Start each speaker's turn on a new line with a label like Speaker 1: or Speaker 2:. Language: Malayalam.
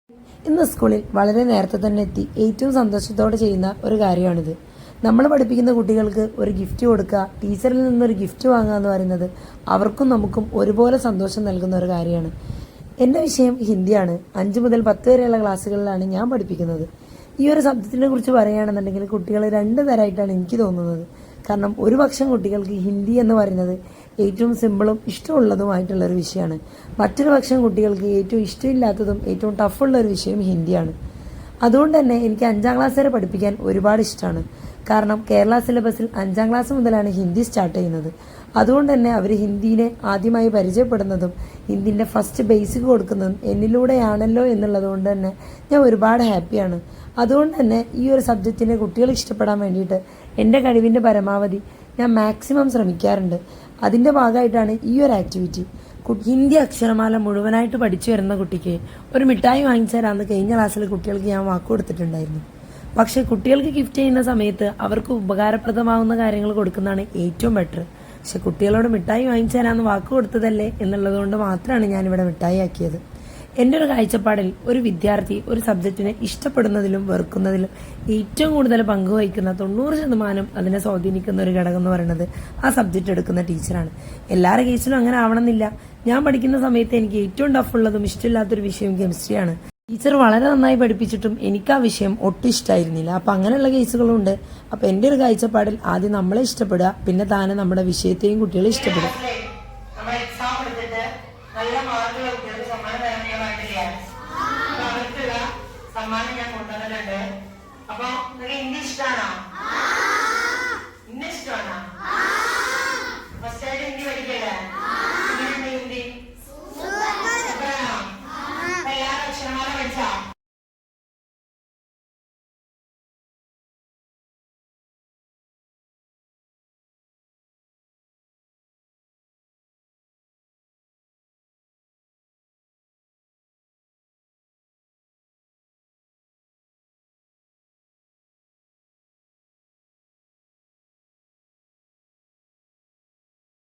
Speaker 1: ഇന്ന് സ്കൂളിൽ വളരെ നേരത്തെ തന്നെ എത്തി ഏറ്റവും സന്തോഷത്തോടെ ചെയ്യുന്ന ഒരു കാര്യമാണിത്. നമ്മൾ പഠിപ്പിക്കുന്ന കുട്ടികൾക്ക് ഒരു ഗിഫ്റ്റ് കൊടുക്കുക, ടീച്ചറിൽ നിന്നൊരു ഗിഫ്റ്റ് വാങ്ങുക എന്ന് പറയുന്നത് അവർക്കും നമുക്കും ഒരുപോലെ സന്തോഷം നൽകുന്ന ഒരു കാര്യമാണ്. എൻ്റെ വിഷയം ഹിന്ദിയാണ്. 5 മുതൽ 10 വരെയുള്ള ക്ലാസ്സുകളിലാണ് ഞാൻ പഠിപ്പിക്കുന്നത്. ഈ ഒരു സബ്ജക്റ്റിനെ കുറിച്ച് പറയുകയാണെന്നുണ്ടെങ്കിൽ കുട്ടികൾ 2 തരമായിട്ടാണ് എനിക്ക് തോന്നുന്നത്. കാരണം ഒരു പക്ഷം കുട്ടികൾക്ക് ഹിന്ദി എന്ന് പറയുന്നത് ഏറ്റവും സിമ്പിളും ഇഷ്ടമുള്ളതുമായിട്ടുള്ള ഒരു വിഷയമാണ്. മറ്റൊരു പക്ഷം കുട്ടികൾക്ക് ഏറ്റവും ഇഷ്ടമില്ലാത്തതും ഏറ്റവും ടഫുള്ള ഒരു വിഷയം ഹിന്ദിയാണ്. അതുകൊണ്ട് തന്നെ എനിക്ക് 5ാം ക്ലാസ് വരെ പഠിപ്പിക്കാൻ ഒരുപാട് ഇഷ്ടമാണ്. കാരണം കേരള സിലബസിൽ 5ാം ക്ലാസ് മുതലാണ് ഹിന്ദി സ്റ്റാർട്ട് ചെയ്യുന്നത്. അതുകൊണ്ട് തന്നെ അവർ ഹിന്ദിനെ ആദ്യമായി പരിചയപ്പെടുന്നതും ഹിന്ദിൻ്റെ ഫസ്റ്റ് ബേസിക് കൊടുക്കുന്നതും എന്നിലൂടെയാണല്ലോ എന്നുള്ളത് കൊണ്ട് തന്നെ ഞാൻ ഒരുപാട് ഹാപ്പിയാണ്. അതുകൊണ്ട് തന്നെ ഈ ഒരു സബ്ജക്റ്റിനെ കുട്ടികൾ ഇഷ്ടപ്പെടാൻ വേണ്ടിയിട്ട് എൻ്റെ കഴിവിൻ്റെ പരമാവധി ഞാൻ മാക്സിമം ശ്രമിക്കാറുണ്ട്. അതിൻ്റെ ഭാഗമായിട്ടാണ് ഈ ഒരു ആക്ടിവിറ്റി. ഹിന്ദി അക്ഷരമാല മുഴുവനായിട്ട് പഠിച്ചു വരുന്ന കുട്ടിക്ക് ഒരു മിഠായി വാങ്ങിച്ചു തരാമെന്ന് കഴിഞ്ഞ ക്ലാസ്സിൽ കുട്ടികൾക്ക് ഞാൻ വാക്ക് കൊടുത്തിട്ടുണ്ടായിരുന്നു. പക്ഷെ കുട്ടികൾക്ക് ഗിഫ്റ്റ് ചെയ്യുന്ന സമയത്ത് അവർക്ക് ഉപകാരപ്രദമാവുന്ന കാര്യങ്ങൾ കൊടുക്കുന്നതാണ് ഏറ്റവും ബെറ്റർ. പക്ഷെ കുട്ടികളോട് മിഠായി വാങ്ങിച്ചു തരാമെന്ന് വാക്ക് കൊടുത്തതല്ലേ എന്നുള്ളത് കൊണ്ട് മാത്രമാണ് ഞാനിവിടെ മിഠായി ആക്കിയത്. എൻ്റെ ഒരു കാഴ്ചപ്പാടിൽ ഒരു വിദ്യാർത്ഥി ഒരു സബ്ജക്റ്റിനെ ഇഷ്ടപ്പെടുന്നതിലും വെറുക്കുന്നതിലും ഏറ്റവും കൂടുതൽ പങ്കുവഹിക്കുന്ന 90% അതിനെ സ്വാധീനിക്കുന്ന ഒരു ഘടകം എന്ന് പറയുന്നത് ആ സബ്ജക്റ്റ് എടുക്കുന്ന ടീച്ചറാണ്. എല്ലാവരുടെ കേസിലും അങ്ങനെ ആവണമെന്നില്ല. ഞാൻ പഠിക്കുന്ന സമയത്ത് എനിക്ക് ഏറ്റവും ടഫുള്ളതും ഇഷ്ടമില്ലാത്തൊരു വിഷയം കെമിസ്ട്രിയാണ്. ടീച്ചർ വളരെ നന്നായി പഠിപ്പിച്ചിട്ടും എനിക്ക് ആ വിഷയം ഒട്ടും ഇഷ്ടമായിരുന്നില്ല. അപ്പം അങ്ങനെയുള്ള കേസുകളുണ്ട്. അപ്പം എൻ്റെ ഒരു കാഴ്ചപ്പാടിൽ ആദ്യം നമ്മളെ ഇഷ്ടപ്പെടുക, പിന്നെ താനെ നമ്മുടെ വിഷയത്തെയും കുട്ടികളെ ഇഷ്ടപ്പെടുക.
Speaker 2: സമ്മാനം ഞാൻ കൊണ്ടുവന്നിട്ടുണ്ട്. അപ്പൊ നിങ്ങൾക്ക് ഹിന്ദി ഇഷ്ടമാണോ? ഹിന്ദി ഇഷ്ടമാണോ? ഫസ്റ്റ് ആയിട്ട് ഹിന്ദി പഠിക്കല്ലേ? ഹിന്ദി എല്ലാവരും അക്ഷരമാല പഠിച്ചോ?